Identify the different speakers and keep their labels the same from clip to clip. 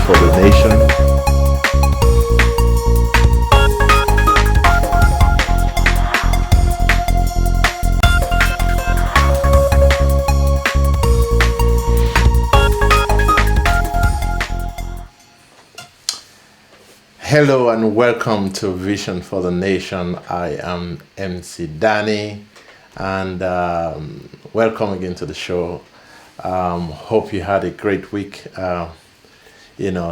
Speaker 1: for the nation. Hello and welcome to Vision for the Nation. I am MC Danny, and welcome again to the show. Hope you had a great week.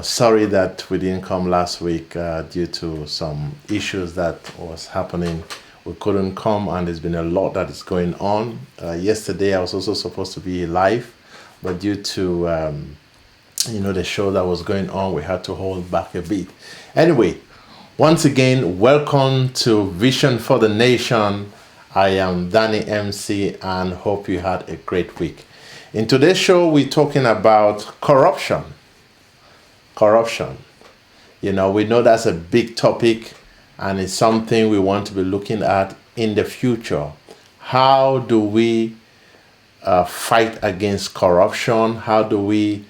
Speaker 1: Sorry that we didn't come last week due to some issues that was happening. We couldn't come, and there's been a lot that is going on. Yesterday I was also supposed to be live, but due to the show that was going on, we had to hold back a bit. Anyway, once again, welcome to Vision for the Nation. I am Danny MC and hope you had a great week. In today's show, we're talking about corruption. Corruption. We know that's a big topic and it's something we want to be looking at in the future. How do we fight against corruption? How do we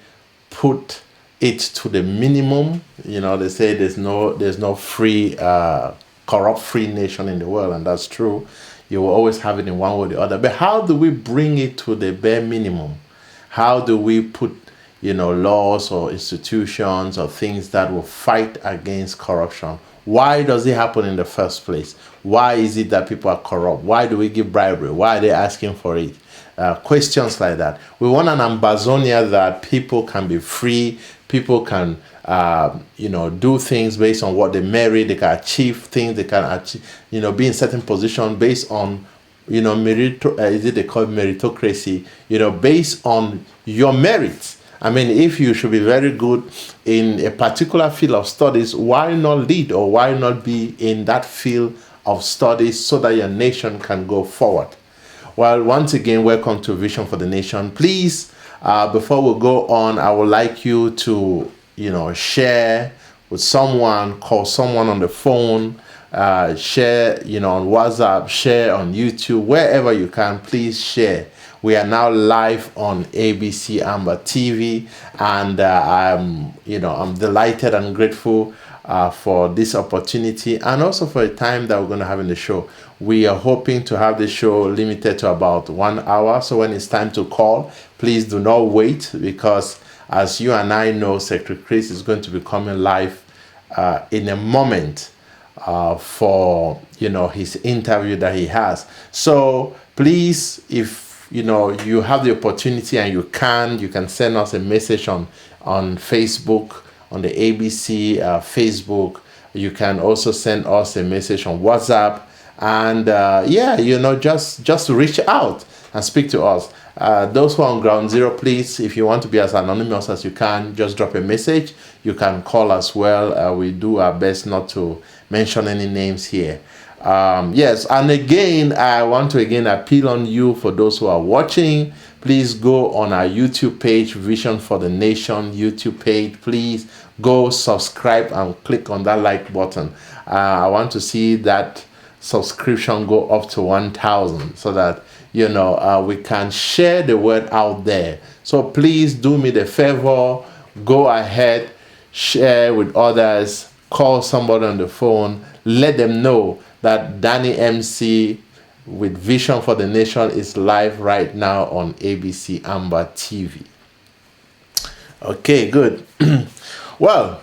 Speaker 1: put it to the minimum? They say there's no free corrupt free nation in the world, and that's true. You will always have it in one way or the other, but how do we bring it to the bare minimum? How do we put laws or institutions or things that will fight against corruption? Why does it happen in the first place? Why is it that people are corrupt? Why do we give bribery? Why are they asking for it? Questions like that. We want an Ambazonia that people can be free, people can do things based on what they merit, they can achieve things, they can achieve, be in certain position based on is it they call it meritocracy, based on your merits. I mean, if you should be very good in a particular field of studies, why not lead, or why not be in that field of studies so that your nation can go forward? Well, once again, welcome to Vision for the Nation. Please, before we go on, I would like you to, share with someone, call someone on the phone, share, on WhatsApp, share on YouTube, wherever you can, please share. We are now live on ABC Amba TV, and I'm delighted and grateful for this opportunity, and also for the time that we're going to have in the show. We are hoping to have the show limited to about 1 hour. So when it's time to call, please do not wait, because as you and I know, Secretary Chris is going to be coming live in a moment for his interview that he has. So please, if you have the opportunity and you can send us a message on Facebook, on the ABC Facebook. You can also send us a message on WhatsApp, and just reach out and speak to us. Those who are on ground zero, please, if you want to be as anonymous as you can, just drop a message. You can call as well. We do our best not to mention any names here. Yes, and again, I want to appeal on you, for those who are watching, please go on our YouTube page, Vision for the Nation YouTube page. Please go subscribe and click on that like button. I want to see that subscription go up to 1,000 so that we can share the word out there. So please do me the favor, go ahead, share with others, call somebody on the phone, let them know that Danny MC with Vision for the Nation is live right now on ABC Amba TV. Okay, good. Well,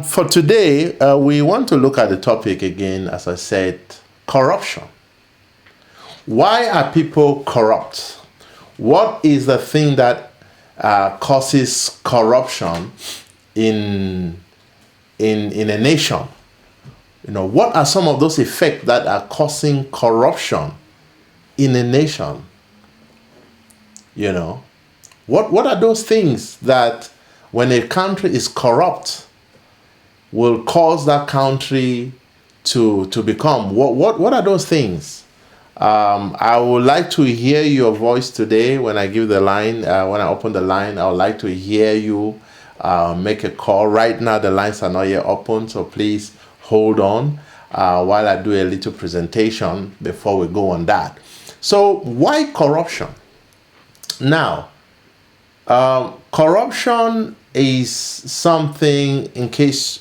Speaker 1: for today, we want to look at the topic again, as I said, corruption. Why are people corrupt? What is the thing that causes corruption in a nation? What are some of those effects that are causing corruption in a nation? What are those things that, when a country is corrupt, will cause that country to become? What are those things? I would like to hear your voice today when I give the line. When I open the line, I would like to hear you make a call. Right now, the lines are not yet open, so please hold on while I do a little presentation before we go on that. So why corruption? Now, corruption is something, in case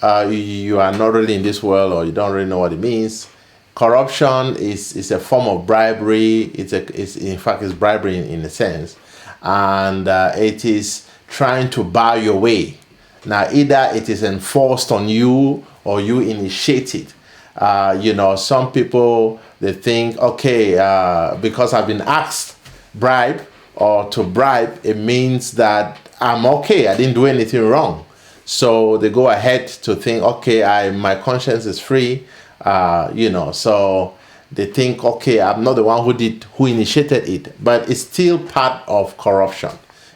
Speaker 1: you are not really in this world or you don't really know what it means. Corruption is a form of bribery. It's in fact it's bribery in a sense, and it is trying to buy your way. Now, either it is enforced on you or you initiate it. Some people, they think, okay, because I've been asked bribe or to bribe, it means that I'm okay. I didn't do anything wrong. So they go ahead to think, okay, my conscience is free. So they think, okay, I'm not the one who initiated it, but it's still part of corruption.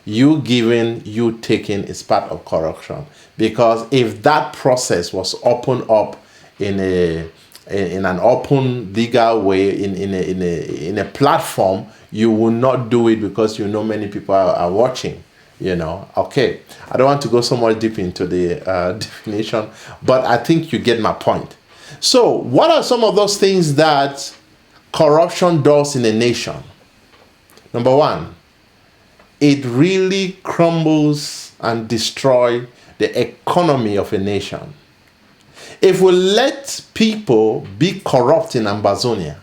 Speaker 1: You giving, you taking is part of corruption, because if that process was opened up in an open legal way, in a platform, you will not do it because you know many people are watching. Okay, I don't want to go so much deep into the definition, but I think you get my point. So what are some of those things that corruption does in a nation? Number one, it really crumbles and destroys the economy of a nation. If we let people be corrupt in Ambazonia,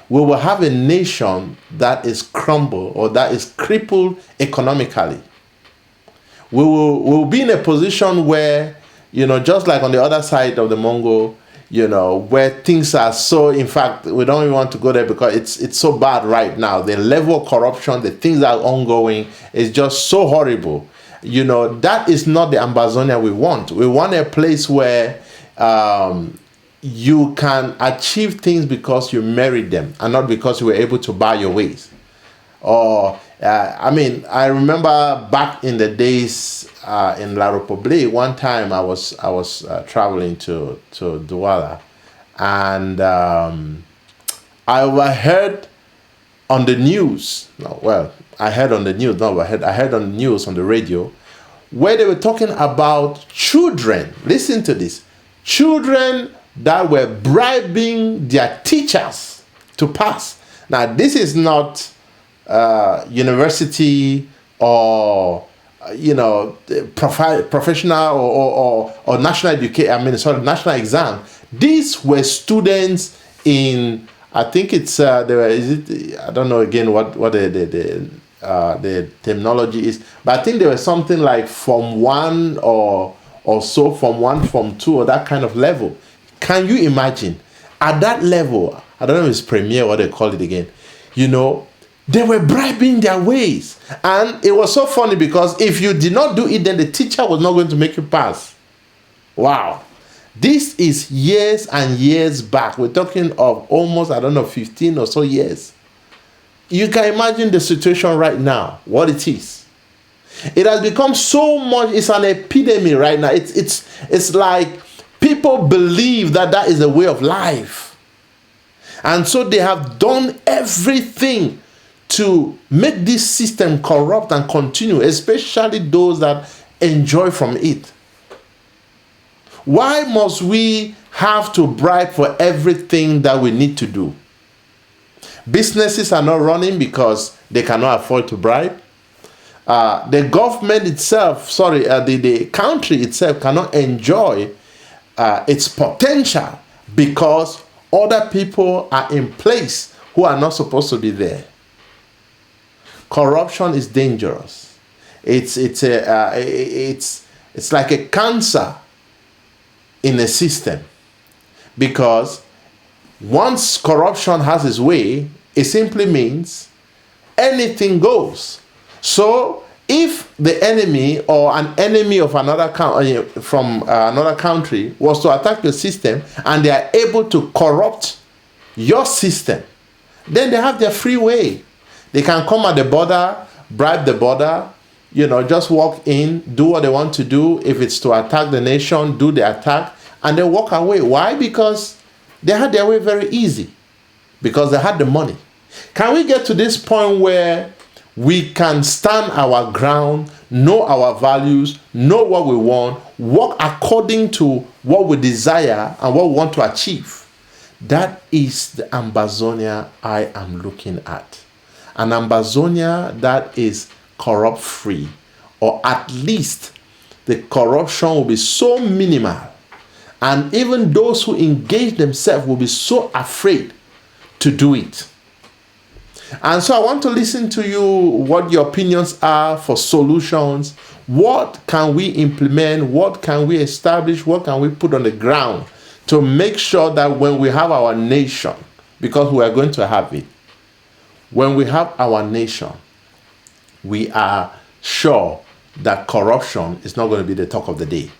Speaker 1: we will have a nation that is crumbled or that is crippled economically. We'll be in a position where, just like on the other side of the Mongo, where things are so, in fact, we don't even want to go there because it's so bad right now. The level of corruption, the things that are ongoing is just so horrible. That is not the Ambazonia we want. We want a place where you can achieve things because you merit them and not because you were able to buy your ways. Or I remember back in the days in La Republique, one time I was traveling to Douala, and I overheard on the news. I heard on the news. I heard on the news on the radio, where they were talking about children. Listen to this: children that were bribing their teachers to pass. Now, this is not university or professional or national education. National exam. These were students in, I think it's I don't know again what the terminology is, but I think there was something like Form 1 or so, Form 1, Form 2, or that kind of level. Can you imagine at that level? I don't know if it's premier, what they call it again. They were bribing their ways. And it was so funny because if you did not do it, then the teacher was not going to make you pass. Wow. This is years and years back. We're talking of almost, 15 or so years. You can imagine the situation right now, what it is. It has become so much, it's an epidemic right now. It's like people believe that is a way of life. And so they have done everything to make this system corrupt and continue, especially those that enjoy from it. Why must we have to bribe for everything that we need to do? Businesses are not running because they cannot afford to bribe. The government itself, the country itself cannot enjoy its potential because other people are in place who are not supposed to be there. Corruption is dangerous. It's like a cancer in a system, because once corruption has its way, it simply means anything goes. So if the enemy or an enemy of another from another country was to attack your system and they are able to corrupt your system, then they have their free way. They can come at the border, bribe the border, just walk in, do what they want to do. If it's to attack the nation, do the attack, and they walk away. Why? Because they had their way very easy. Because they had the money. Can we get to this point where we can stand our ground, know our values, know what we want, work according to what we desire and what we want to achieve? That is the Ambazonia I am looking at. An Ambazonia that is corrupt-free, or at least the corruption will be so minimal, and even those who engage themselves will be so afraid to do it. And so I want to listen to you, what your opinions are for solutions. What can we implement? What can we establish? What can we put on the ground to make sure that when we have our nation, because we are going to have it, when we have our nation, we are sure that corruption is not going to be the talk of the day,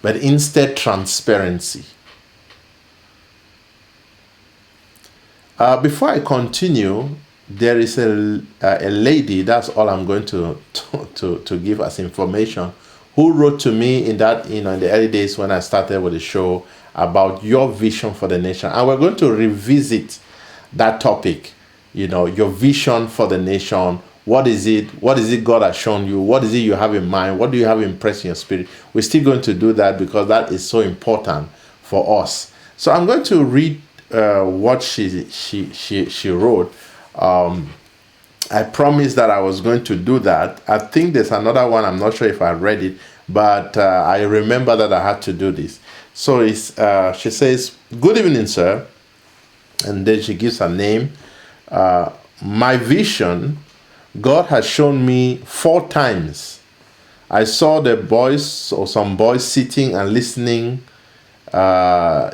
Speaker 1: but instead transparency. Before I continue, there is a lady, that's all I'm going to give as information, who wrote to me in that, in the early days when I started with the show, about your vision for the nation. And we're going to revisit that topic, your vision for the nation. What is it? What is it God has shown you? What is it you have in mind? What do you have impressed in your spirit? We're still going to do that because that is so important for us. So I'm going to read what she wrote. I promised that I was going to do that. I think there's another one. I'm not sure if I read it, but I remember that I had to do this. So she says, "Good evening, sir." And then she gives her name. My vision, God has shown me 4 times. I saw the boys, or some boys, sitting and listening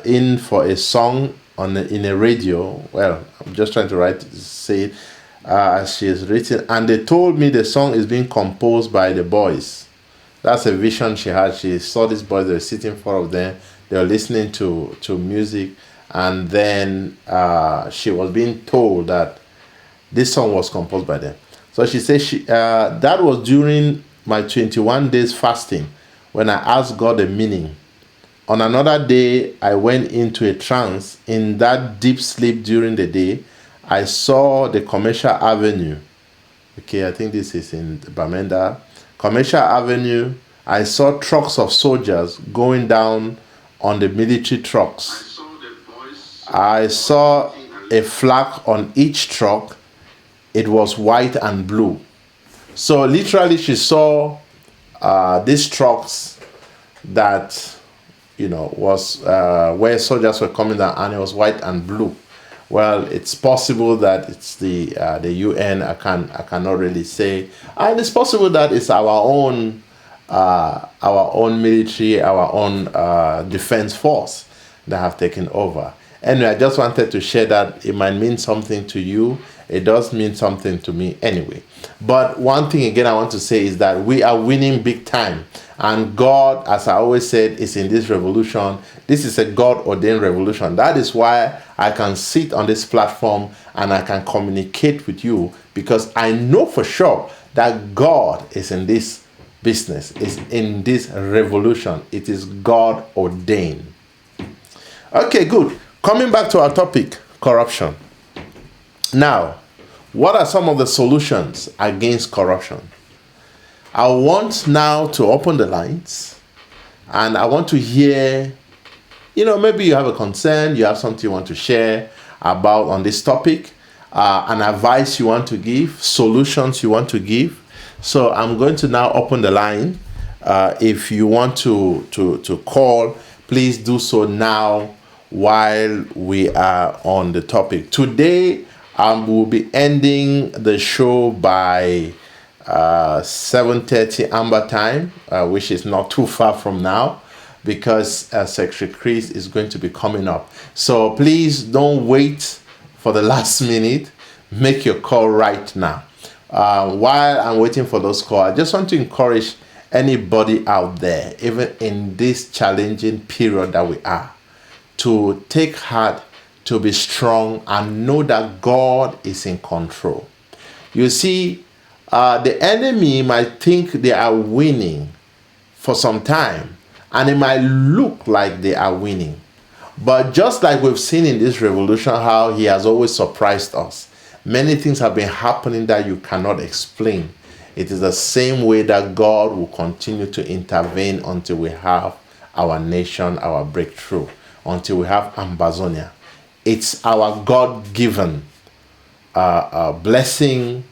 Speaker 1: in for a song in a radio. Well, I'm just trying to say it as she is written. And they told me the song is being composed by the boys. That's a vision she had. She saw these boys, they were sitting, 4 of them. They were listening to music. And then she was being told that this song was composed by them. So she says that was during my 21 days fasting when I asked God the meaning. On another day, I went into a trance. In that deep sleep during the day, I saw the Commercial Avenue. Okay, I think this is in Bamenda. Commercial Avenue. I saw trucks of soldiers going down on the military trucks. I saw a flag on each truck. It was white and blue. So literally she saw these trucks that was where soldiers were coming down, and it was white and blue. Well, it's possible that it's the UN. I cannot really say, and it's possible that it's our own military, our own defense force that have taken over. Anyway, I just wanted to share that. It might mean something to you. It does mean something to me anyway. But one thing again I want to say is that we are winning big time. And God, as I always said, is in this revolution. This is a God-ordained revolution. That is why I can sit on this platform and I can communicate with you, because I know for sure that God is in this business, is in this revolution. It is God-ordained. Okay, good. Coming back to our topic, corruption. Now, what are some of the solutions against corruption? I want now to open the lines, and I want to hear, maybe you have a concern, you have something you want to share about on this topic, an advice you want to give, solutions you want to give. So I'm going to now open the line. If you want to call, please do so now while we are on the topic. Today, we'll be ending the show by 7:30 Amba time, which is not too far from now, because Secretary Chris is going to be coming up. So please don't wait for the last minute. Make your call right now. While I'm waiting for those calls, I just want to encourage anybody out there, even in this challenging period that we are, to take heart, to be strong, and know that God is in control. You see, the enemy might think they are winning for some time, and it might look like they are winning. But just like we've seen in this revolution, how he has always surprised us. Many things have been happening that you cannot explain. It is the same way that God will continue to intervene until we have our nation, our breakthrough, until we have Ambazonia. It's our God-given blessing.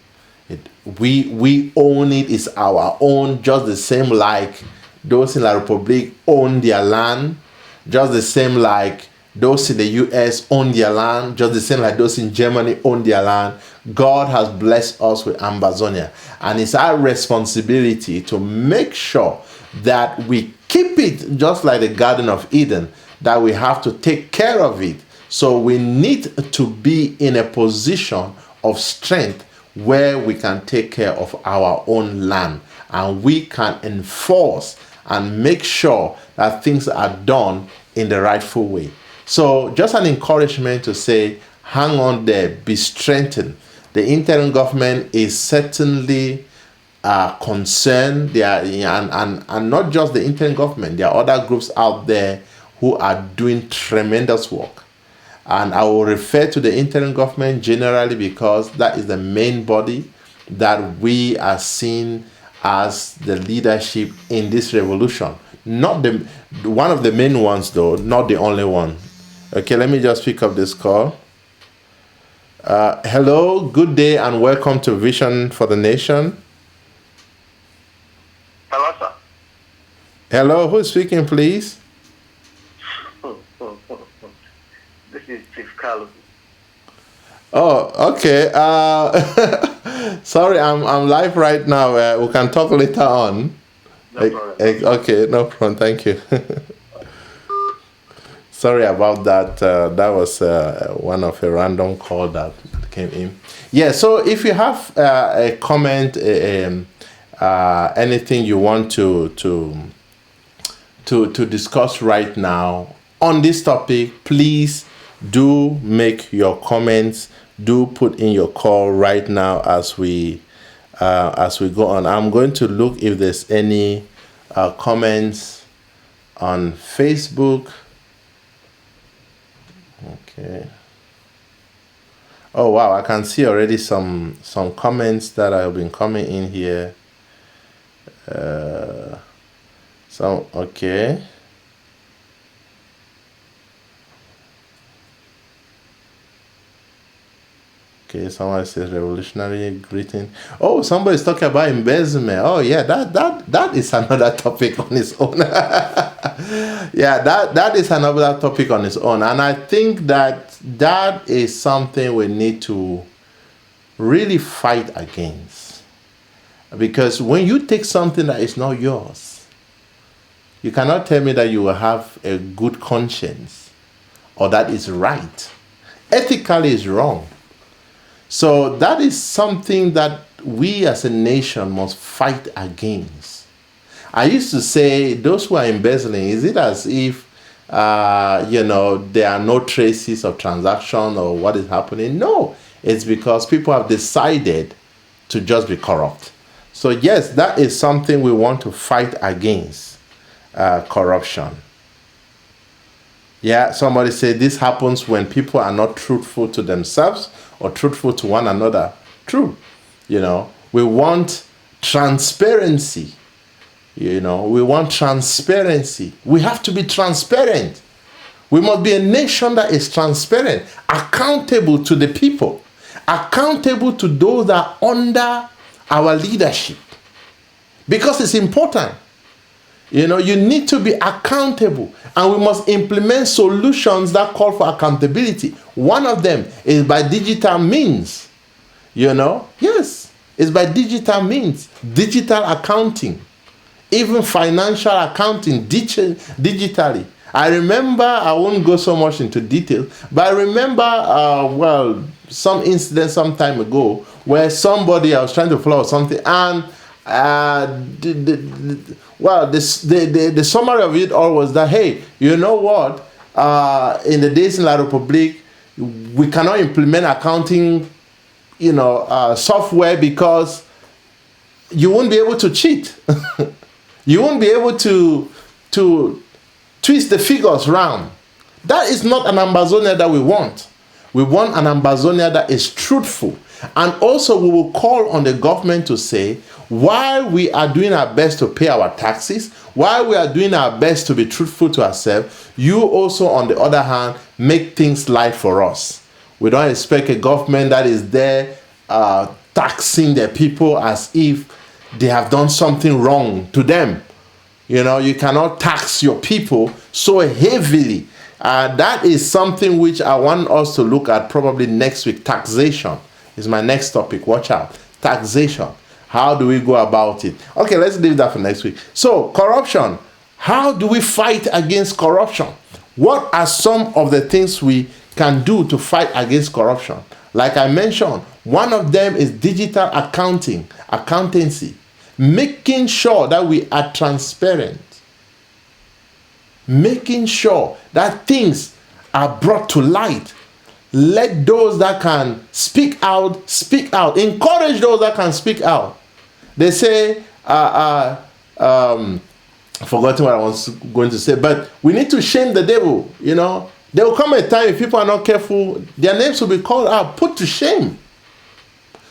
Speaker 1: we own it, is our own, just the same like those in La Republic own their land, just the same like those in the US own their land, just the same like those in Germany own their land. God has blessed us with Ambazonia, and it's our responsibility to make sure that we keep it just like the Garden of Eden, that we have to take care of it. So we need to be in a position of strength where we can take care of our own land, and we can enforce and make sure that things are done in the rightful way. So just an encouragement to say, hang on there, be strengthened. The interim government is certainly concerned. They are, and not just the interim government, there are other groups out there who are doing tremendous work. And I will refer to the interim government generally because that is the main body that we are seeing as the leadership in this revolution. Not the one of the main ones though, not the only one. Okay, let me just pick up this call. Hello, good day, and welcome to Vision for the Nation.
Speaker 2: Hello, sir.
Speaker 1: Hello, who's speaking, please?
Speaker 2: This is Chief Carlos.
Speaker 1: Oh, okay. Sorry, I'm live right now. We can talk later on.
Speaker 2: No problem.
Speaker 1: Okay, no problem. Thank you. Sorry about that. That was one of a random call that came in. Yeah. So if you have a comment, anything you want to discuss right now on this topic, please do make your comments. Do put in your call right now as we go on. I'm going to look if there's any comments on Facebook. Okay. Oh wow, I can see already some comments that have been coming in here. So okay. Okay, someone says revolutionary greeting. Oh, somebody's talking about embezzlement. Oh yeah, that is another topic on its own. Yeah, that is another topic on its own. And I think that is something we need to really fight against. Because when you take something that is not yours, you cannot tell me that you will have a good conscience or that is right. Ethically is wrong. So that is something that we as a nation must fight against. I used to say those who are embezzling, is it as if there are no traces of transaction or what is happening? No, it's because people have decided to just be corrupt. So yes, that is something we want to fight against, corruption. Yeah, somebody said this happens when people are not truthful to themselves or truthful to one another. True. We want transparency. We want transparency. We have to be transparent. We must be a nation that is transparent, accountable to the people, accountable to those that are under our leadership. Because it's important. You need to be accountable, and we must implement solutions that call for accountability. One of them is by digital means. Yes, it's by digital means, digital accounting, even financial accounting digitally. I remember, I won't go so much into detail, but I remember, some incident some time ago where I was trying to follow something, and the summary of it all was that, hey, you know what? In the days in La Republique, we cannot implement accounting, software because you won't be able to cheat. You won't be able to twist the figures round. That is not an Ambazonia that we want. We want an Ambazonia that is truthful. And also we will call on the government to say, while we are doing our best to pay our taxes, while we are doing our best to be truthful to ourselves, you also, on the other hand, make things light for us. We don't expect a government that is there taxing their people as if they have done something wrong to them. You know, you cannot tax your people so heavily. That is something which I want us to look at probably next week. Taxation is my next topic. Watch out. Taxation. How do we go about it? Okay, let's leave that for next week. So, corruption. How do we fight against corruption? What are some of the things we can do to fight against corruption? Like I mentioned, one of them is digital accountancy. Making sure that we are transparent. Making sure that things are brought to light. Let those that can speak out, speak out. Encourage those that can speak out. They say, forgotten what I was going to say, but we need to shame the devil, you know. There will come a time if people are not careful, their names will be called out, put to shame,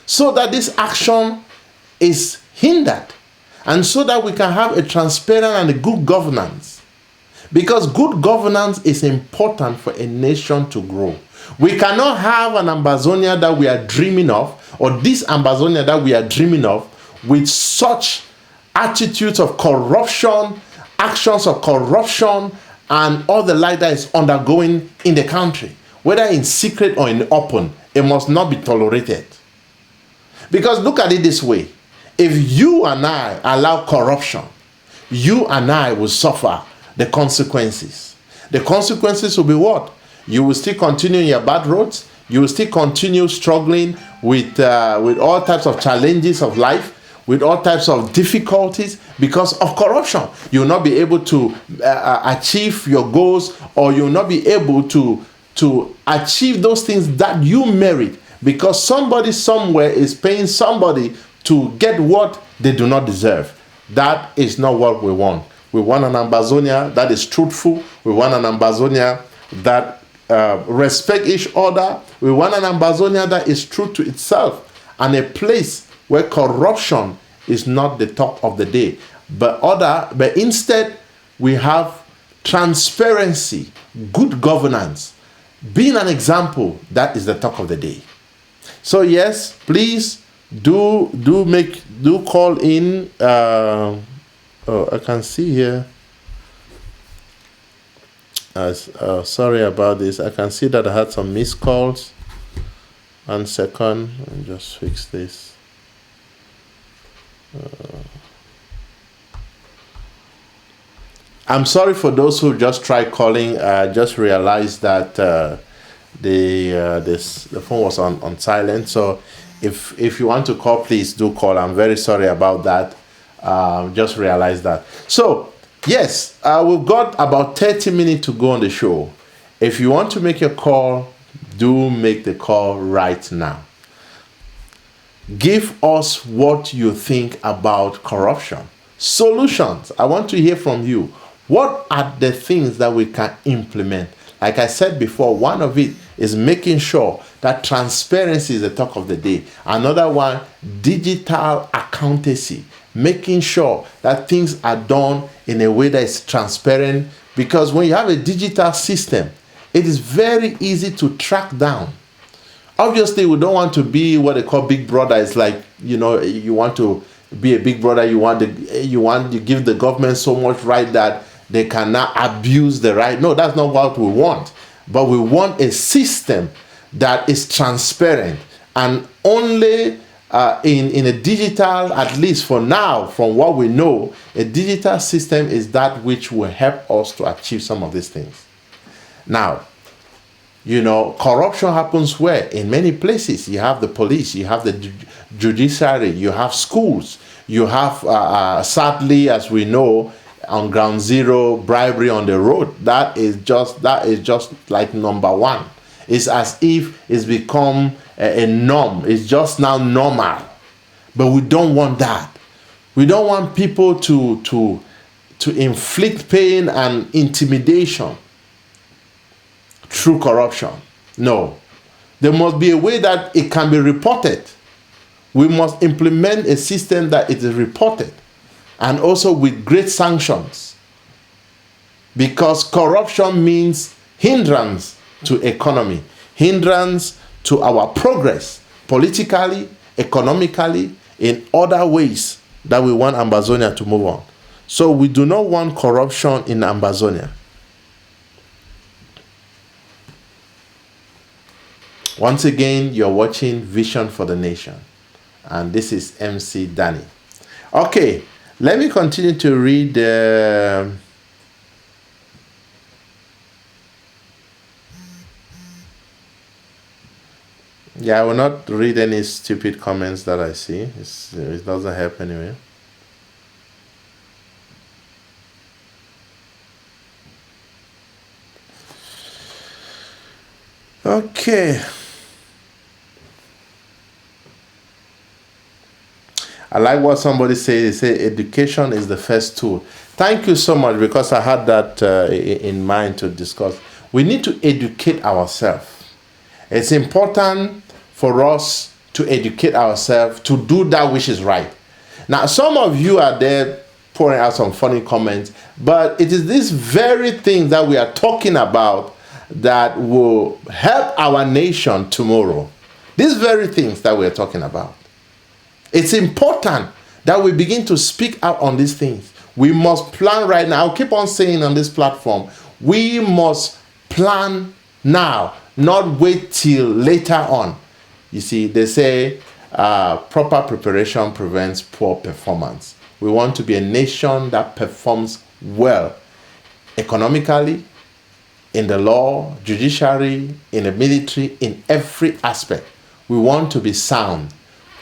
Speaker 1: so that this action is hindered, and so that we can have a transparent and a good governance. Because good governance is important for a nation to grow. We cannot have an Ambazonia that we are dreaming of, or this Ambazonia that we are dreaming of, with such attitudes of corruption, actions of corruption, and all the like that is undergoing in the country, whether in secret or in open. It must not be tolerated. Because look at it this way. If you and I allow corruption, you and I will suffer the consequences. The consequences will be what? You will still continue in your bad roads. You will still continue struggling with all types of challenges of life, with all types of difficulties because of corruption. You will not be able to achieve your goals, or you will not be able to achieve those things that you merit, because somebody somewhere is paying somebody to get what they do not deserve. That is not what we want. We want an Ambazonia that is truthful. We want an Ambazonia that respect each other. We want an Ambazonia that is true to itself, and a place where corruption is not the talk of the day, but instead we have transparency, good governance, being an example. That is the talk of the day. So yes, please do call in. I can see here. Sorry about this. I can see that I had some missed calls. 1 second. Let me just fix this. I'm sorry for those who just tried calling. Just realized that the phone was on silent. So if you want to call, please do call. I'm very sorry about that. Just realized that. So yes, we've got about 30 minutes to go on the show. If you want to make your call, do make the call right now. Give us what you think about corruption. Solutions. I want to hear from you. What are the things that we can implement? Like I said before, one of it is making sure that transparency is the talk of the day. Another one, digital accountancy. Making sure that things are done in a way that is transparent. Because when you have a digital system, it is very easy to track down. Obviously, we don't want to be what they call big brother. It's like, you know, you want to be a big brother. You give the government so much right that they cannot abuse the right. No, that's not what we want. But we want a system that is transparent, and only in a digital, at least for now, from what we know, a digital system is that which will help us to achieve some of these things. Now, you know, corruption happens where? In many places. You have the police, you have the judiciary, you have schools, you have, sadly, as we know, on ground zero, bribery on the road. That is just like number one. It's as if it's become a norm. It's just now normal. But we don't want that. We don't want people to inflict pain and intimidation through corruption. No. There must be a way that it can be reported. We must implement a system that it is reported, and also with great sanctions. Because corruption means hindrance to economy, hindrance to our progress politically, economically, in other ways that we want Ambazonia to move on. So we do not want corruption in Ambazonia. Once again, you're watching Vision for the Nation. And this is MC Danny. Okay, let me continue to read yeah, I will not read any stupid comments that I see. It doesn't help anyway. Okay. I like what somebody said. They say education is the first tool. Thank you so much, because I had that in mind to discuss. We need to educate ourselves. It's important for us to educate ourselves to do that which is right. Now, some of you are there pouring out some funny comments, but it is this very thing that we are talking about that will help our nation tomorrow. These very things that we are talking about. It's important that we begin to speak out on these things. We must plan right now. I'll keep on saying on this platform, we must plan now, not wait till later on. You see, they say proper preparation prevents poor performance. We want to be a nation that performs well economically, in the law, judiciary, in the military, in every aspect. We want to be sound.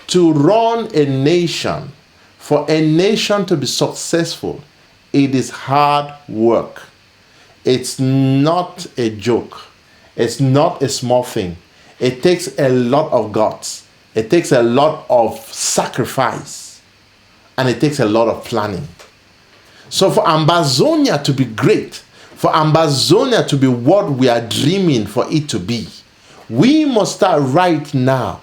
Speaker 1: To run a nation, for a nation to be successful, it is hard work. It's not a joke. It's not a small thing. It takes a lot of guts. It takes a lot of sacrifice. And it takes a lot of planning. So for Ambazonia to be great, for Ambazonia to be what we are dreaming for it to be, we must start right now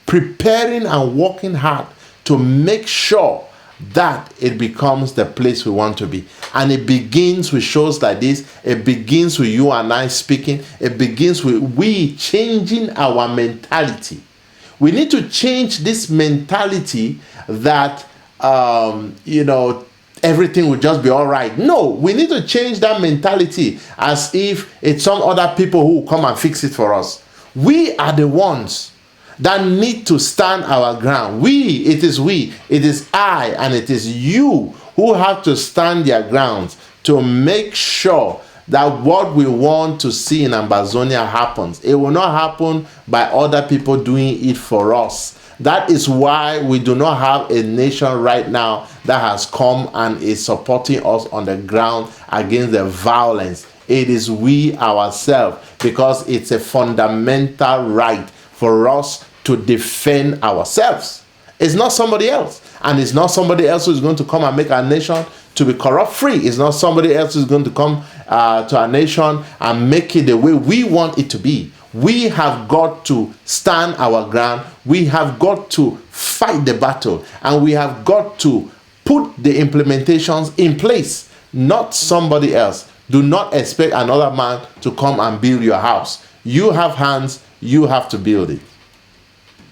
Speaker 1: preparing and working hard to make sure that it becomes the place we want to be. And it begins with shows like this. It begins with you and I speaking. It begins with we changing our mentality. We need to change this mentality that, everything will just be all right. No, we need to change that mentality as if it's some other people who will come and fix it for us. We are the ones that need to stand our ground. It is I, and it is you who have to stand their grounds to make sure that what we want to see in Ambazonia happens. It will not happen by other people doing it for us. That is why we do not have a nation right now that has come and is supporting us on the ground against the violence. It is we ourselves, because it's a fundamental right for us to defend ourselves. It's not somebody else. And it's not somebody else who's going to come and make our nation to be corrupt free. It's not somebody else who's going to come to our nation and make it the way we want it to be. We have got to stand our ground. We have got to fight the battle. And we have got to put the implementations in place, not somebody else. Do not expect another man to come and build your house. You have hands, you have to build it,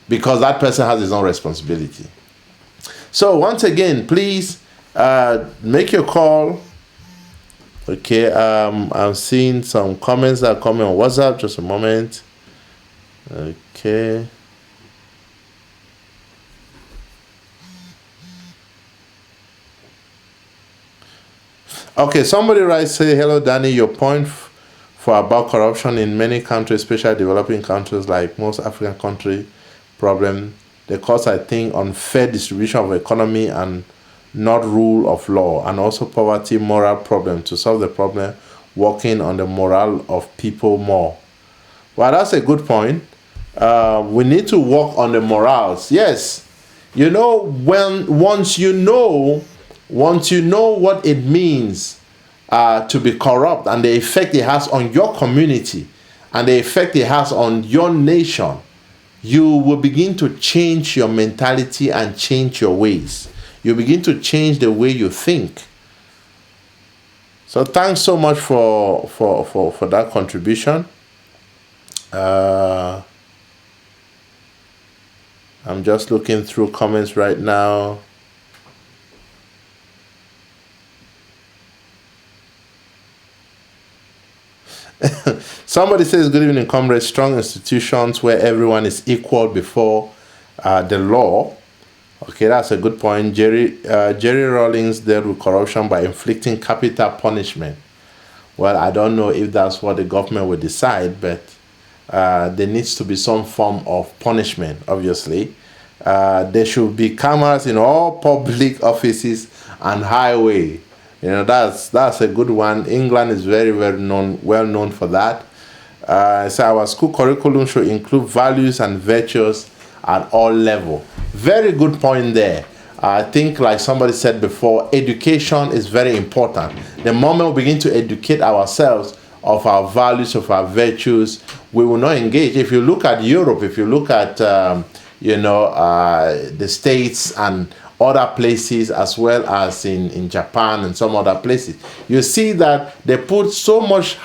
Speaker 1: because that person has his own responsibility. So once again, please make your call. Okay, I'm seeing some comments that are coming on WhatsApp. Just a moment. Okay. Okay, somebody writes, say, hello, Danny, your point for about corruption in many countries, especially developing countries like most African countries, problem, the cause, I think, unfair distribution of economy and not rule of law, and also poverty, moral problem. To solve the problem, working on the morale of people more. Well, that's a good point. We need to work on the morals. Yes, once you know what it means to be corrupt, and the effect it has on your community and the effect it has on your nation, you will begin to change your mentality and change your ways. You begin to change the way you think. So thanks so much for that contribution. I'm I'm just looking through comments right now. Somebody says, good evening, comrades. Strong institutions where everyone is equal before the law. Okay, that's a good point. Jerry Rawlings dealt with corruption by inflicting capital punishment. Well, I don't know if that's what the government will decide, but there needs to be some form of punishment, obviously. There should be cameras in all public offices and highway. That's a good one. England is very, very well known for that. So our school curriculum should include values and virtues at all level. Very good point there. I think, like somebody said before, education is very important. The moment we begin to educate ourselves of our values, of our virtues, we will not engage. If you look at Europe, if you look at the States and other places, as well as in Japan and some other places, you see that they put so much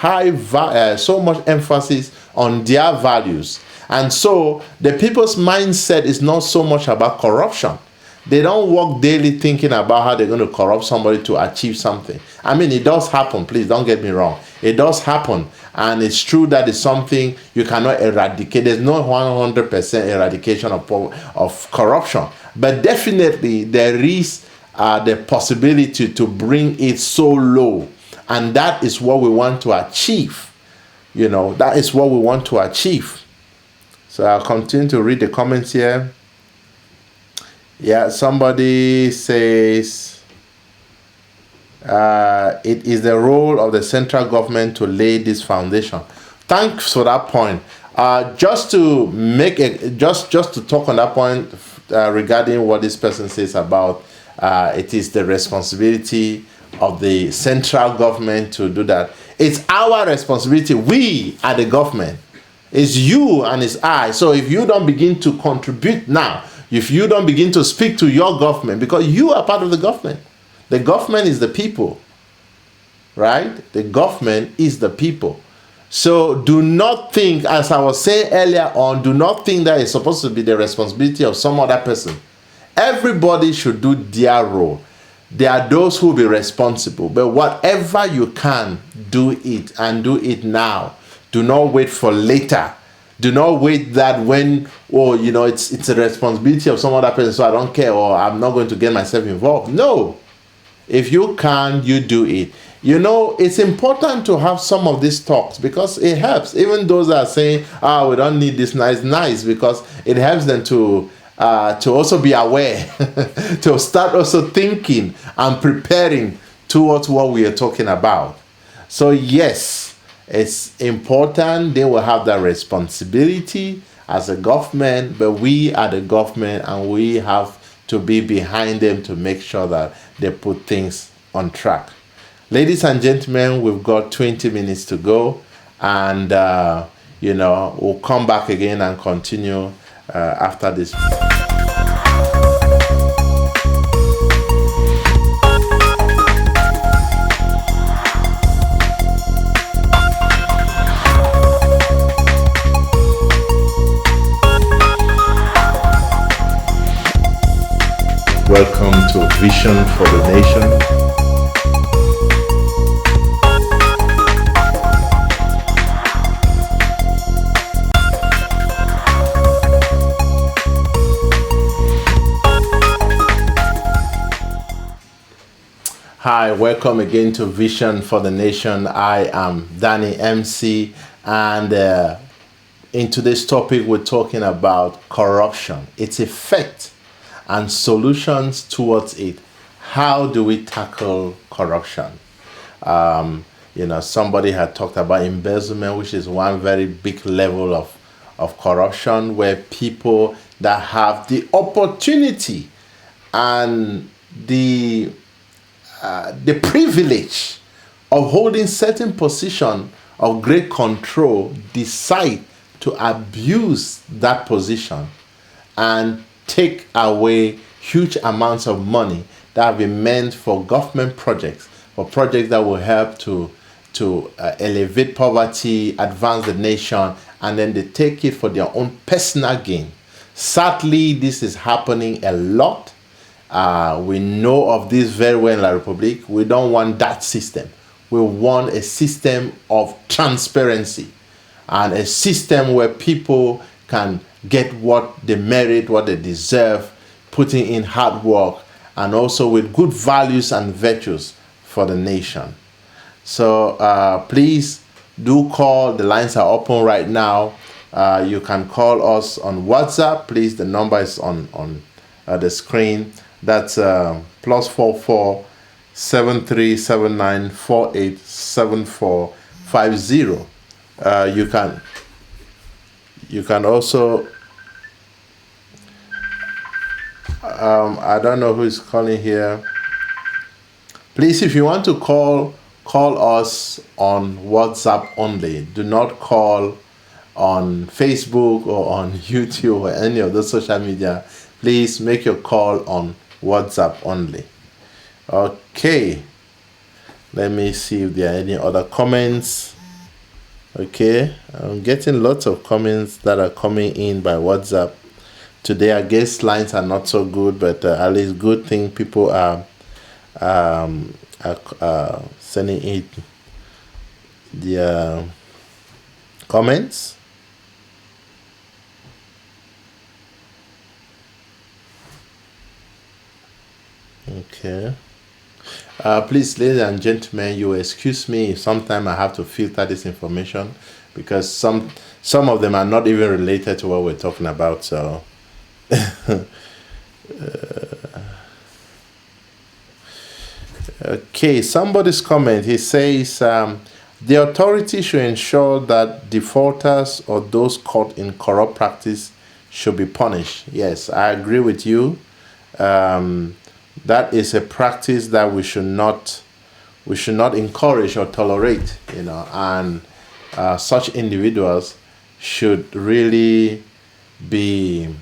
Speaker 1: so much emphasis on their values. And so the people's mindset is not so much about corruption. They don't work daily thinking about how they're going to corrupt somebody to achieve something. I mean, it does happen. Please don't get me wrong. It does happen. And it's true that it's something you cannot eradicate. There's no 100% eradication of corruption. But definitely there is the possibility to bring it so low. And that is what we want to achieve. That is what we want to achieve. So I'll continue to read the comments here. Yeah, somebody says it is the role of the central government to lay this foundation. Thanks for that point. Just to make it, just to talk on that point regarding what this person says about it is the responsibility of the central government to do that. It's our responsibility. We are the government. It's you and it's I. So if you don't begin to contribute now, if you don't begin to speak to your government, because you are part of the government is the people, right? The government is the people. So do not think, as I was saying earlier on, do not think that it's supposed to be the responsibility of some other person. Everybody should do their role. There are those who will be responsible, but whatever you can, do it, and do it now. Do not wait for later. Do not wait that when, it's a responsibility of some other person, so I don't care, or I'm not going to get myself involved. No. If you can, you do it. It's important to have some of these talks because it helps. Even those that are saying, we don't need this nice, because it helps them to also be aware, to start also thinking and preparing towards what we are talking about. So yes, it's important. They will have that responsibility as a government, but we are the government and we have to be behind them to make sure that they put things on track. Ladies and gentlemen, we've got 20 minutes to go, and we'll come back again and continue after this. Welcome to Vision for the Nation. Hi, welcome again to Vision for the Nation. I am Danny MC, and in today's topic we're talking about corruption, its effect and solutions towards it. How do we tackle corruption? Somebody had talked about embezzlement, which is one very big level of corruption, where people that have the opportunity and the privilege of holding certain position of great control decide to abuse that position and take away huge amounts of money that have been meant for government projects, for projects that will help to elevate poverty, advance the nation, and then they take it for their own personal gain. Sadly, this is happening a lot. We know of this very well in La Republique. We don't want that system. We want a system of transparency and a system where people can get what they merit, what they deserve, putting in hard work, and also with good values and virtues for the nation. So please do call. The lines are open right now. You can call us on WhatsApp. Please, the number is on the screen. That's +44 7379 487450. You can also I don't know who is calling here. Please, if you want to call us on WhatsApp only. Do not call on Facebook or on YouTube or any of those social media. Please make your call on WhatsApp only. Okay. Let me see if there are any other comments. Okay. I'm getting lots of comments that are coming in by WhatsApp. Today, I guess lines are not so good, but at least good thing people are sending it their comments. Okay. Please, ladies and gentlemen, you excuse me if sometime I have to filter this information because some of them are not even related to what we're talking about. So okay, somebody's comment. He says the authority should ensure that defaulters or those caught in corrupt practice should be punished. Yes, I agree with you. That is a practice that we should not encourage or tolerate, and such individuals should really be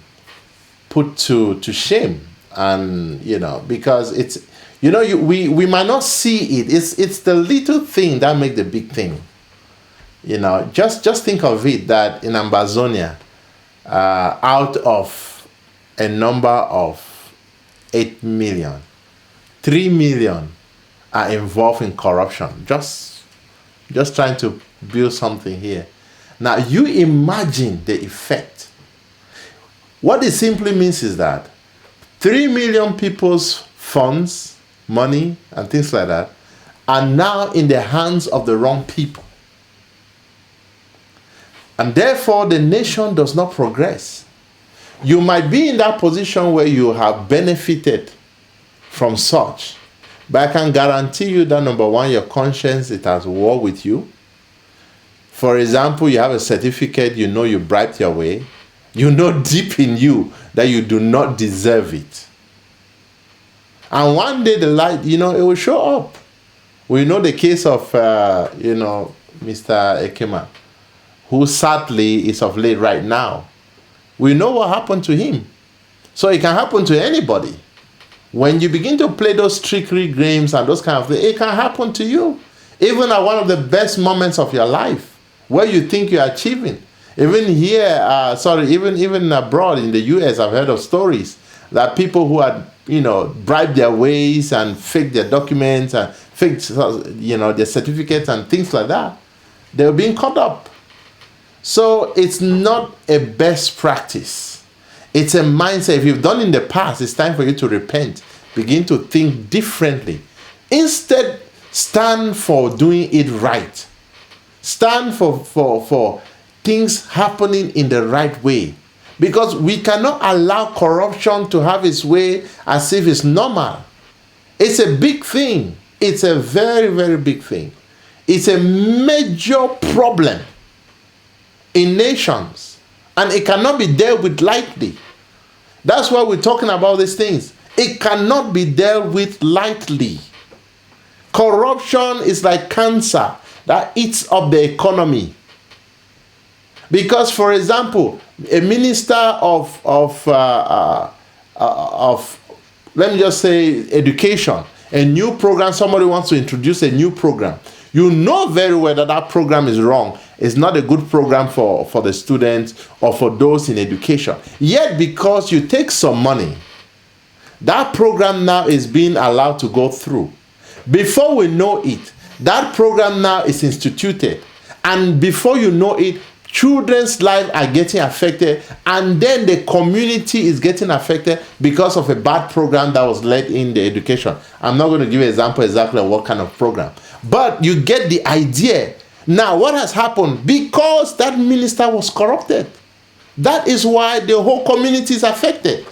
Speaker 1: put to shame. And because it's we might not see it. It's the little thing that make the big thing. Just think of it that in Ambazonia, out of a number of 8 million, 3 million are involved in corruption. Just trying to build something here. Now you imagine the effect. What it simply means is that 3 million people's funds, money, and things like that are now in the hands of the wrong people. And therefore, the nation does not progress. You might be in that position where you have benefited from such, but I can guarantee you that, number one, your conscience, it has war with you. For example, you have a certificate, you bribed your way. You know deep in you that you do not deserve it. And one day the light, it will show up. We know the case of, Mr. Ekema, who sadly is of late right now. We know what happened to him. So it can happen to anybody. When you begin to play those trickery games and those kind of things, it can happen to you. Even at one of the best moments of your life, where you think you're achieving. Even here, even abroad in the US, I've heard of stories that people who had, bribed their ways and faked their documents and faked, their certificates and things like that, they were being caught up. So it's not a best practice. It's a mindset. If you've done in the past, it's time for you to repent. Begin to think differently. Instead, stand for doing it right. Stand for things happening in the right way. Because we cannot allow corruption to have its way as if it's normal. It's a big thing. It's a very, very big thing. It's a major problem in nations. And it cannot be dealt with lightly. That's why we're talking about these things. It cannot be dealt with lightly. Corruption is like cancer that eats up the economy. Because, for example, a minister of let me just say, education, a new program, somebody wants to introduce a new program. You know very well that that program is wrong. It's not a good program for the students or for those in education. Yet, because you take some money, that program now is being allowed to go through. Before we know it, that program now is instituted. And before you know it, children's lives are getting affected, and then the community is getting affected because of a bad program that was led in the education. I'm not going to give you an example exactly of what kind of program, but you get the idea. Now, what has happened? Because that minister was corrupted. That is why the whole community is affected.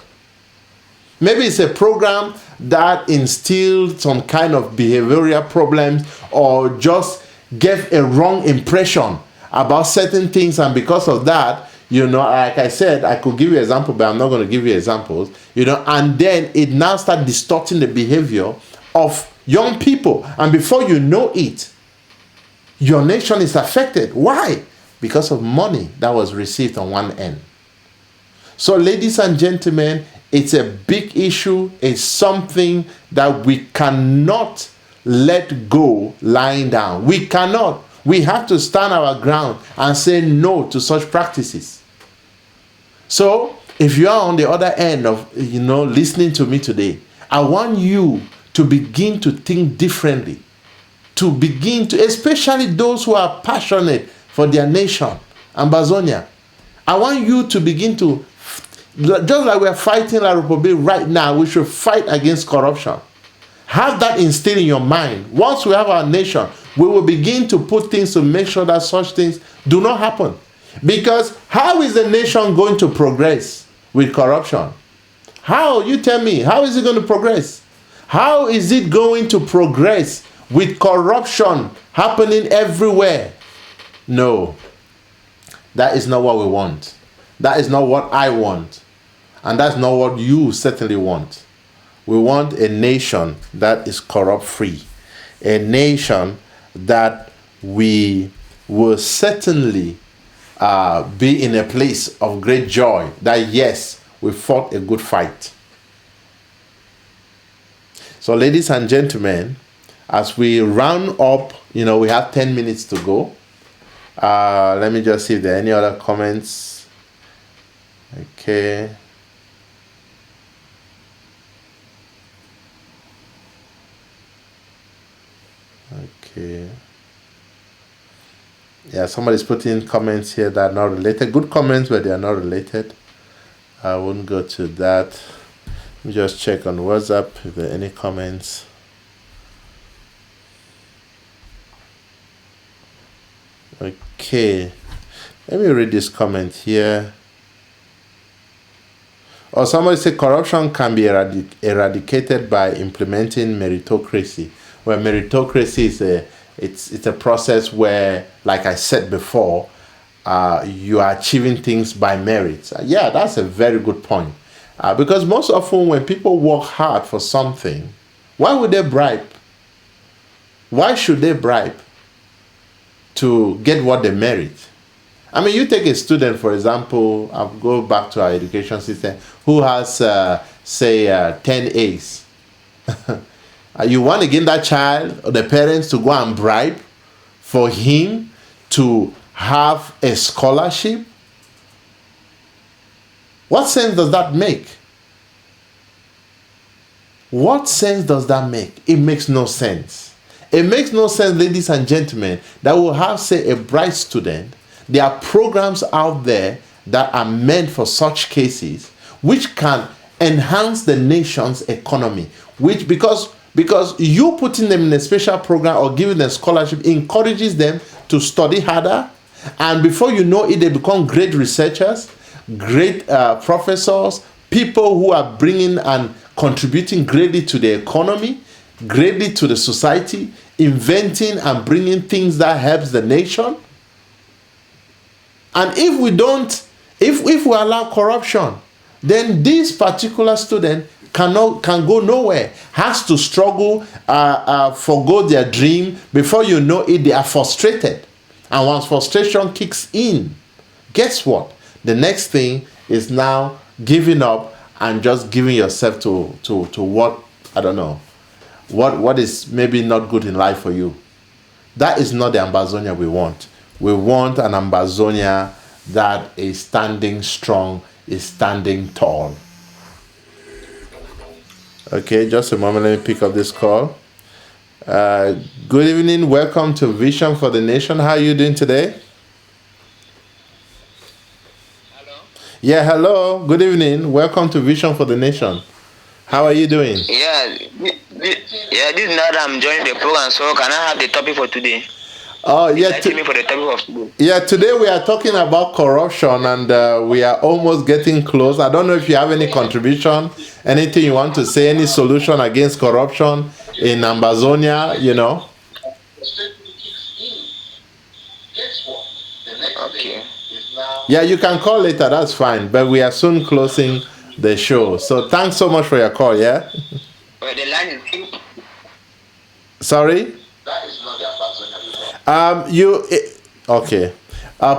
Speaker 1: Maybe it's a program that instilled some kind of behavioral problems or just gave a wrong impression about certain things, and because of that, like I said, I could give you an example, but I'm not going to give you examples, and then it now starts distorting the behavior of young people, and before you know it, your nation is affected. Why? Because of money that was received on one end. So, ladies and gentlemen, it's a big issue. It's something that we cannot let go lying down. We cannot. We have to stand our ground and say no to such practices. So, if you are on the other end of, listening to me today, I want you to begin to think differently. To begin to, especially those who are passionate for their nation, Ambazonia. I want you to begin to, just like we're fighting La Republic right now, we should fight against corruption. Have that instilled in your mind. Once we have our nation, we will begin to put things to make sure that such things do not happen. Because how is the nation going to progress with corruption? How? You tell me. How is it going to progress? How is it going to progress with corruption happening everywhere? No. That is not what we want. That is not what I want. And that's not what you certainly want. We want a nation that is corrupt-free. A nation that we will certainly be in a place of great joy. That yes, we fought a good fight. So ladies and gentlemen, as we round up, we have 10 minutes to go. Let me just see if there are any other comments. Okay. Okay. Yeah, somebody's putting comments here that are not related. Good comments, but they are not related. I won't go to that. Let me just check on WhatsApp if there are any comments. Okay. Let me read this comment here. Or somebody said corruption can be eradicated by implementing meritocracy. Well, meritocracy is it's a process where, like I said before, you are achieving things by merit. Yeah, that's a very good point. Because most often when people work hard for something, why would they bribe? Why should they bribe to get what they merit? I mean, you take a student, for example, I'll go back to our education system, who has, say, 10 A's. You want to give that child or the parents to go and bribe for him to have a scholarship? What sense does that make? What sense does that make? It makes no sense. It makes no sense, ladies and gentlemen, that we'll have, say, a bright student. There are programs out there that are meant for such cases, which can enhance the nation's economy, which because you putting them in a special program or giving them scholarship encourages them to study harder, and before you know it, they become great researchers, great professors, people who are bringing and contributing greatly to the economy, greatly to the society, inventing and bringing things that helps the nation. And if we don't, if we allow corruption, then this particular student can go nowhere, has to struggle, forgo their dream. Before you know it, they are frustrated. And once frustration kicks in, guess what? The next thing is now giving up and just giving yourself to what, I don't know, what is maybe not good in life for you. That is not the Ambazonia we want. We want an Ambazonia that is standing strong, is standing tall. Okay, just a moment. Let me pick up this call. Good evening. Welcome to Vision for the Nation. How are you doing today?
Speaker 3: Hello?
Speaker 1: Yeah, hello. Good evening. Welcome to Vision for the Nation. How are you doing?
Speaker 3: Yeah, this is now that I'm joining the program, so can I have the topic for today?
Speaker 1: Oh, yeah.
Speaker 3: Enlighten me for the topic of today.
Speaker 1: Yeah, today we are talking about corruption and we are almost getting close. I don't know if you have any contribution, anything you want to say, any solution against corruption in Ambazonia, you know.
Speaker 3: Okay.
Speaker 1: Yeah, you can call later, that's fine. But we are soon closing the show. So thanks so much for your call, yeah?
Speaker 3: Well, the line is...
Speaker 1: Sorry?
Speaker 3: That is not the Ambazonia.
Speaker 1: Okay.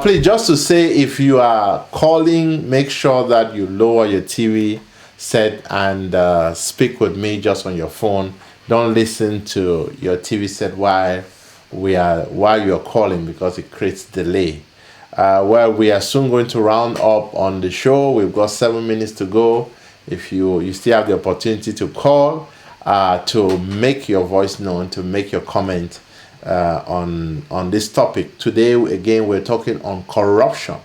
Speaker 1: Please, just to say, if you are calling, make sure that you lower your TV set and speak with me just on your phone. Don't listen to your TV set while you're calling, because it creates delay. Well, we are soon going to round up on the show. We've got 7 minutes to go. If you still have the opportunity to call, to make your voice known, to make your comment on this topic. Today, again, we're talking on corruption.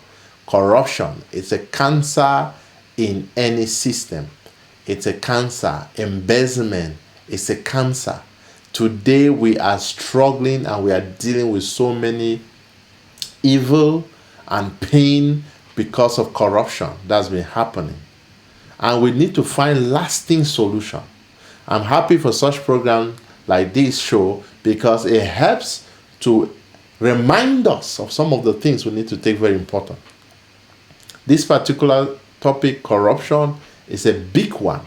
Speaker 1: Corruption, it's a cancer in any system. It's a cancer. Embezzlement, it's a cancer. Today, we are struggling and we are dealing with so many evil and pain because of corruption that's been happening. And we need to find lasting solution. I'm happy for such programs like this show, because it helps to remind us of some of the things we need to take very important. This particular topic, corruption, is a big one.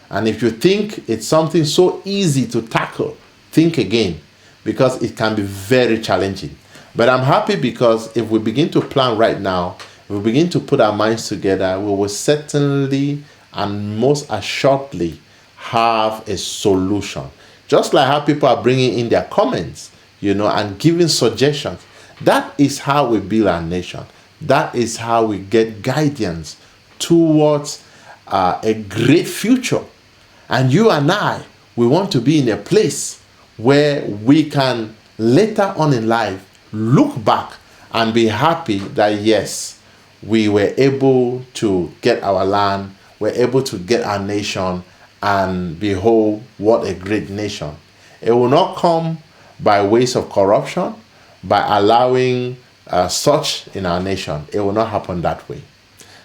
Speaker 1: And if you think it's something so easy to tackle, think again, because it can be very challenging. But I'm happy because if we begin to plan right now, if we begin to put our minds together, we will certainly and most assuredly have a solution. Just like how people are bringing in their comments, and giving suggestions. That is how we build our nation. That is how we get guidance towards a great future. And you and I, we want to be in a place where we can later on in life look back and be happy that yes, we were able to get our land, we're able to get our nation, and behold, what a great nation. It will not come by ways of corruption, by allowing such in our nation. It will not happen that way.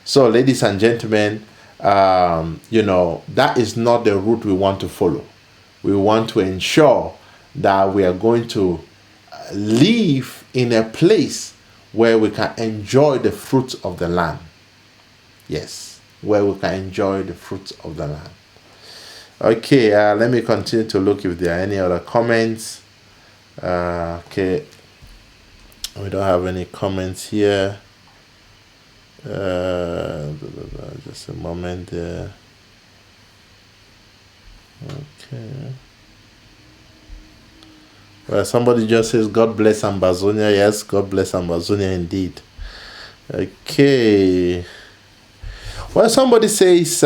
Speaker 1: So, ladies and gentlemen, that is not the route we want to follow. We want to ensure that we are going to live in a place where we can enjoy the fruits of the land. Yes, where we can enjoy the fruits of the land. Okay, let me continue to look if there are any other comments. Okay, we don't have any comments here. Just a moment there. Okay. Well, somebody just says, God bless Ambazonia. Yes, God bless Ambazonia indeed. Okay. Well, somebody says,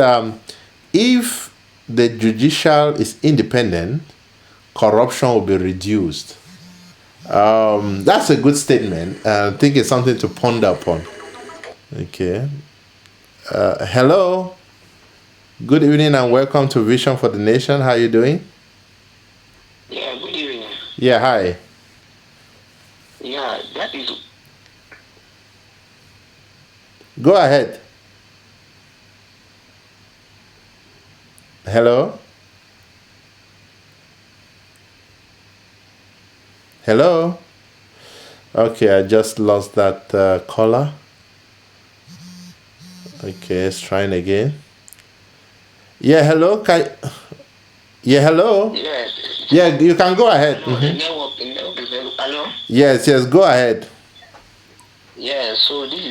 Speaker 1: if the judicial is independent, corruption will be reduced. That's a good statement. I think it's something to ponder upon. Okay. Hello. Good evening and welcome to Vision for the Nation. How are you doing?
Speaker 3: Yeah, good evening.
Speaker 1: Yeah, hi.
Speaker 3: Yeah, that is...
Speaker 1: Go ahead. Hello? Hello? Okay, I just lost that caller. Okay, let's try it again. Yeah, hello? Yeah, hello?
Speaker 3: Yes.
Speaker 1: Yeah, you can go ahead.
Speaker 3: No, the network is very... Hello?
Speaker 1: Yes, go ahead.
Speaker 3: Yeah, so this is a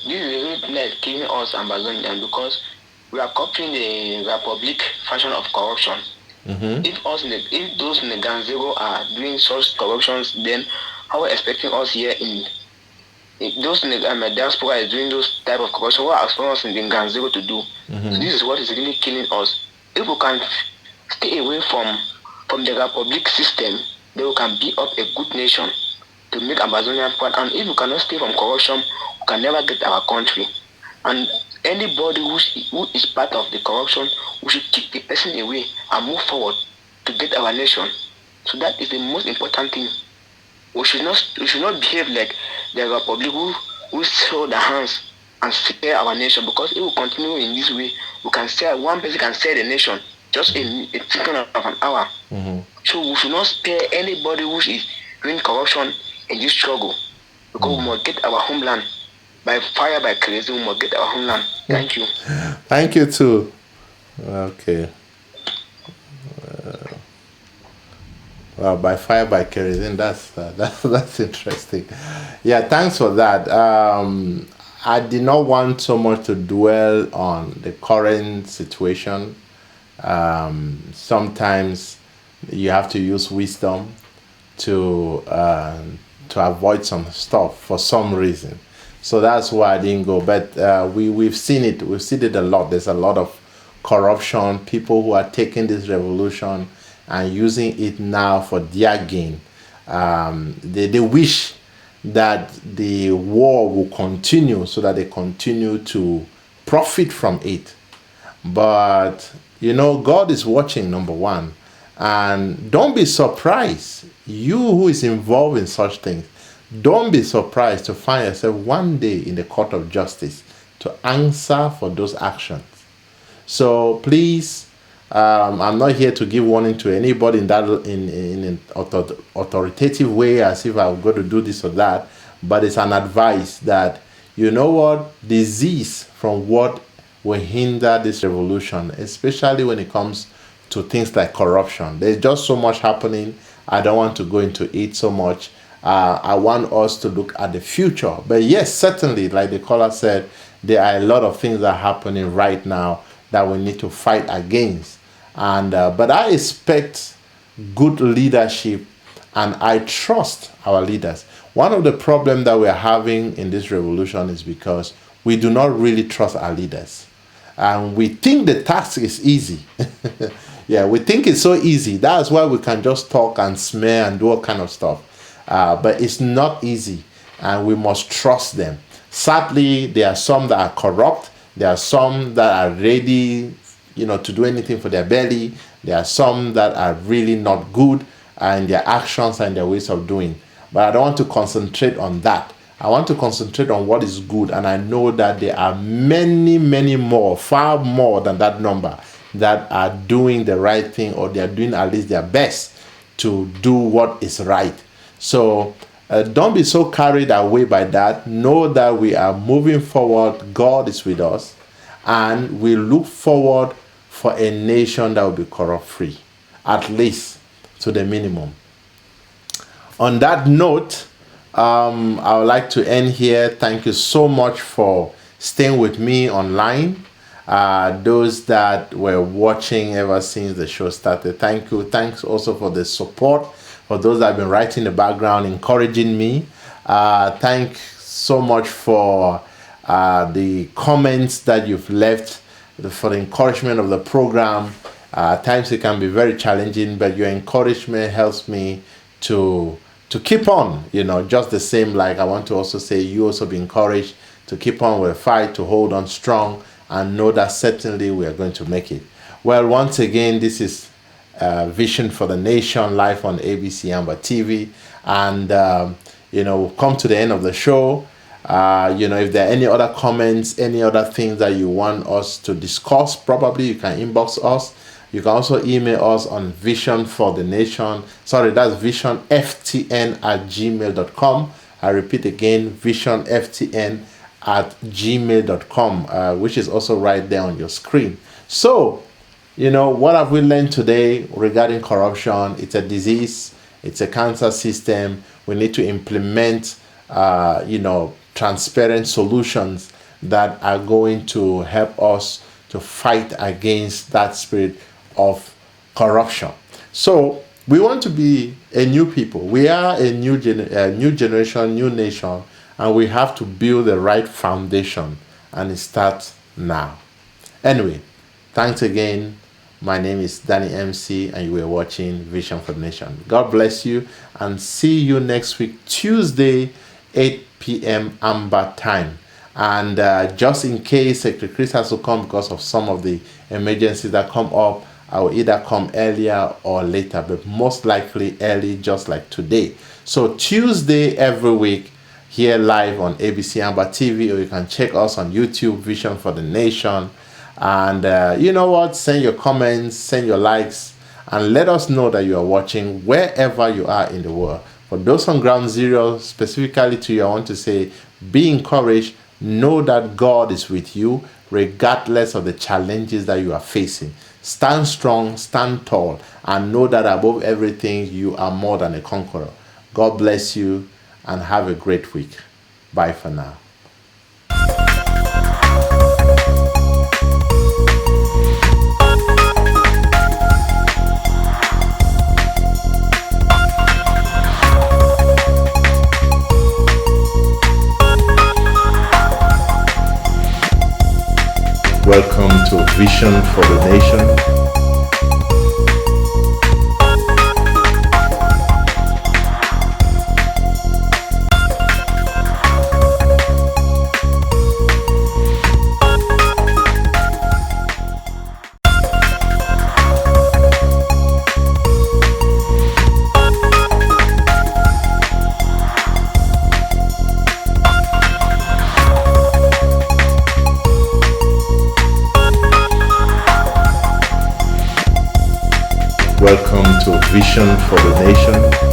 Speaker 3: really blessed giving us Ambazonia, because we are copying the Republic fashion of corruption. If those in the Ganzero are doing such corruptions, then how are expecting us here in those in the diaspora is doing those type of corruption, what are us in the Ground Zero to do? So this is what is really killing us. If we can stay away from the republic system, then we can build up a good nation to make Ambazonia proud. And if we cannot stay from corruption, we can never get our country. And anybody who is part of the corruption, we should kick the person away and move forward to get our nation. So that is the most important thing. We should not behave like the republic who sell their hands and sell our nation, because if we continue in this way, we can sell one person can sell the nation just in a second of an hour. So we should not spare anybody who is doing corruption in this struggle, because we must get our homeland by fire, by crazy. We must get our homeland. Thank you.
Speaker 1: Thank you too. Okay. Well, by fire, by kerosene. That's interesting. Yeah, thanks for that. I did not want so much to dwell on the current situation. Sometimes you have to use wisdom to avoid some stuff for some reason. So that's why I didn't go. But we've seen it. We've seen it a lot. There's a lot of corruption. People who are taking this revolution and using it now for their gain. They wish that the war will continue so that they continue to profit from it. But God is watching, number one. And don't be surprised, you who is involved in such things, don't be surprised to find yourself one day in the court of justice to answer for those actions. So please, I'm not here to give warning to anybody in that in an authoritative way, as if I'm going to do this or that. But it's an advice that, disease from what will hinder this revolution, especially when it comes to things like corruption. There's just so much happening. I don't want to go into it so much. I want us to look at the future. But yes, certainly, like the caller said, there are a lot of things that are happening right now that we need to fight against. And but I expect good leadership, and I trust our leaders. One of the problems that we are having in this revolution is because we do not really trust our leaders. And we think the task is easy. Yeah, we think it's so easy. That's why we can just talk and smear and do all kind of stuff. But it's not easy, and we must trust them. Sadly, there are some that are corrupt. There are some that are ready, to do anything for their belly. There are some that are really not good in their actions and their ways of doing. But I don't want to concentrate on that. I want to concentrate on what is good, and I know that there are many, many more, far more than that number, that are doing the right thing, or they are doing at least their best to do what is right. So don't be so carried away by that. Know that we are moving forward. God is with us, and we look forward for a nation that will be corrupt-free, at least to the minimum. On that note, I would like to end here. Thank you so much for staying with me online. Those that were watching ever since the show started, thank you. Thanks also for the support. For those that have been writing in the background, encouraging me. Thanks so much for the comments that you've left, for the encouragement of the program. At times it can be very challenging, but your encouragement helps me to keep on, just the same. Like I want to also say, you also be encouraged to keep on with the fight, to hold on strong, and know that certainly we are going to make it. Well, once again, this is Vision for the Nation, live on ABC Amba TV. And, we've come to the end of the show. If there are any other comments, any other things that you want us to discuss, probably you can inbox us. You can also email us on that's visionftn@gmail.com. I repeat again, visionftn@gmail.com, which is also right there on your screen. So, what have we learned today regarding corruption? It's a disease. It's a cancer system. We need to implement, transparent solutions that are going to help us to fight against that spirit of corruption. So we want to be a new people. We are a new generation, new nation, and we have to build the right foundation, and it starts now. Anyway, thanks again. My name is Danny MC, and you were watching Vision for the Nation. God bless you, and see you next week, Tuesday, 8 p.m. Amba time. And just in case Secretary Chris has to come because of some of the emergencies that come up, I will either come earlier or later, but most likely early, just like today. So Tuesday every week, here live on ABC Amba TV, or you can check us on YouTube, Vision for the Nation. And you know what? Send your comments, send your likes, and let us know that you are watching wherever you are in the world. For those on ground zero, specifically to you, I want to say, be encouraged. Know that God is with you, regardless of the challenges that you are facing. Stand strong, stand tall, and know that above everything, you are more than a conqueror. God bless you, and have a great week. Bye for now. Welcome to Vision for the Nation. Welcome to Vision for the Nation.